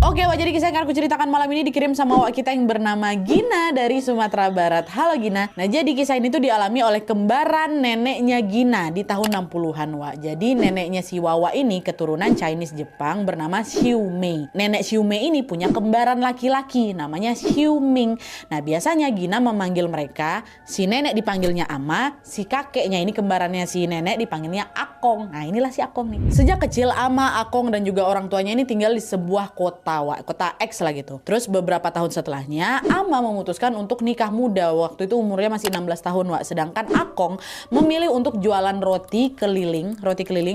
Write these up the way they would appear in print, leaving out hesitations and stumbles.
Oke, Wak, jadi kisah yang akan aku ceritakan malam ini dikirim sama Wak kita yang bernama Gina dari Sumatera Barat. Halo Gina. Nah, jadi kisah ini tuh dialami oleh kembaran neneknya Gina di tahun 60-an, Wak. Jadi neneknya si Wawa ini keturunan Chinese Jepang bernama Xiu Mei. Nenek Xiu Mei ini punya kembaran laki-laki namanya Xiu Ming. Nah, biasanya Gina memanggil mereka, si nenek dipanggilnya Ama, si kakeknya ini kembarannya si nenek dipanggilnya Akong. Nah, inilah si Akong nih. Sejak kecil Ama, Akong dan juga orang tuanya ini tinggal di sebuah kota X lah gitu. Terus beberapa tahun setelahnya Ama memutuskan untuk nikah muda. Waktu itu umurnya masih 16 tahun, Wak. Sedangkan Akong memilih untuk jualan roti keliling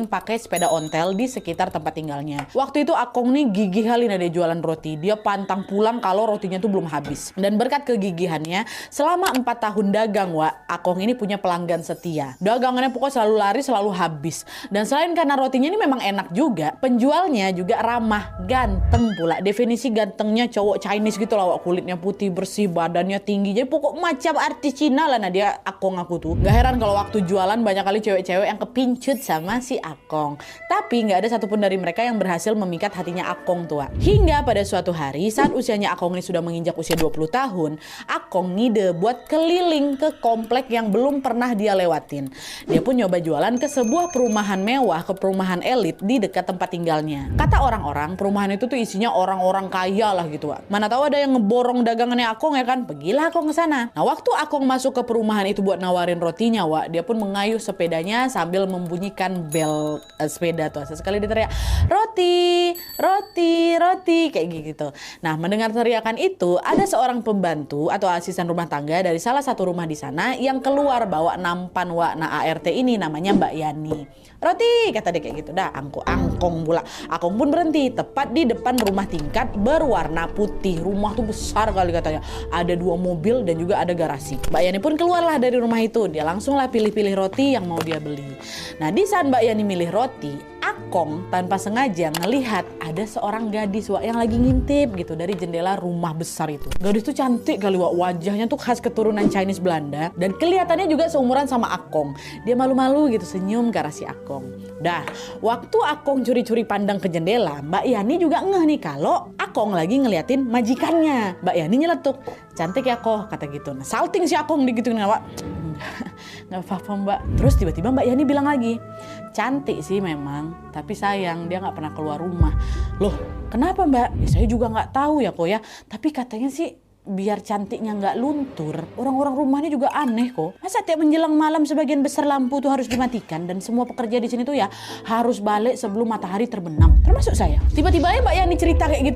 pakai sepeda ontel di sekitar tempat tinggalnya. Waktu itu Akong nih gigih kali dia jualan roti. Dia pantang pulang kalau rotinya tuh belum habis. Dan berkat kegigihannya selama 4 tahun dagang, Wak, Akong ini punya pelanggan setia. Dagangannya pokoknya selalu laris, selalu habis. Dan selain karena rotinya ini memang enak juga, penjualnya juga ramah, ganteng pula. Definisi gantengnya cowok Chinese gitu lah, Wak. Kulitnya putih, bersih, badannya tinggi. Jadi pokok macam artis Cina lah. Nah, dia Akong aku tuh. Gak heran kalau waktu jualan banyak kali cewek-cewek yang kepincut sama si Akong. Tapi gak ada satupun dari mereka yang berhasil memikat hatinya Akong tuh, Wak. Hingga pada suatu hari saat usianya Akong ini sudah menginjak usia 20 tahun, Akong ngide buat keliling ke komplek yang belum pernah dia lewatin. Dia pun nyoba jualan ke sebuah perumahan mewah, ke perumahan elit di dekat tempat tinggalnya. Kata orang-orang, perumahan itu tuh isinya orang-orang kaya lah gitu, Wak. Mana tahu ada yang ngeborong dagangannya Akong ya kan? Pergilah Akong ke sana. Nah, waktu Akong masuk ke perumahan itu buat nawarin rotinya, Wak, dia pun mengayuh sepedanya sambil membunyikan bel sepeda tuh. Sesekali dia teriak, "Roti, roti, roti," kayak gitu. Nah, mendengar teriakan itu, ada seorang pembantu atau asisten rumah tangga dari salah satu rumah di sana yang keluar bawa nampan, Wak. Nah, ART ini namanya Mbak Yani. "Roti," kata dia kayak gitu. Dah, Akong pula. Akong pun berhenti tepat di depan rumah tingkat berwarna putih. Rumah tuh besar kali katanya. Ada 2 mobil dan juga ada garasi. Mbak Yani pun keluarlah dari rumah itu. Dia langsunglah pilih-pilih roti yang mau dia beli. Nah, di saat Mbak Yani milih roti, Akong tanpa sengaja ngelihat ada seorang gadis, Wak, yang lagi ngintip gitu dari jendela rumah besar itu. Gadis tuh cantik kali, Wak. Wajahnya tuh khas keturunan Chinese Belanda dan kelihatannya juga seumuran sama Akong. Dia malu-malu gitu senyum ke arah si Akong. Dah, waktu Akong curi-curi pandang ke jendela, Mbak Yani juga ngeh nih kalau Akong lagi ngeliatin majikannya. Mbak Yani nyeletuk, "Cantik ya kok," kata gitu. Nah, salting si Akong digituin, Wak. Nggak apa-apa, Mbak. Terus tiba-tiba Mbak Yani bilang lagi, "Cantik sih memang, tapi sayang dia nggak pernah keluar rumah." "Loh, kenapa, Mbak?" "Ya, saya juga nggak tahu ya kok ya. Tapi katanya sih biar cantiknya nggak luntur, orang-orang rumahnya juga aneh kok. Masa tiap menjelang malam sebagian besar lampu tuh harus dimatikan dan semua pekerja di sini tuh ya harus balik sebelum matahari terbenam, termasuk saya." Tiba-tiba ya Mbak Yani cerita kayak gitu.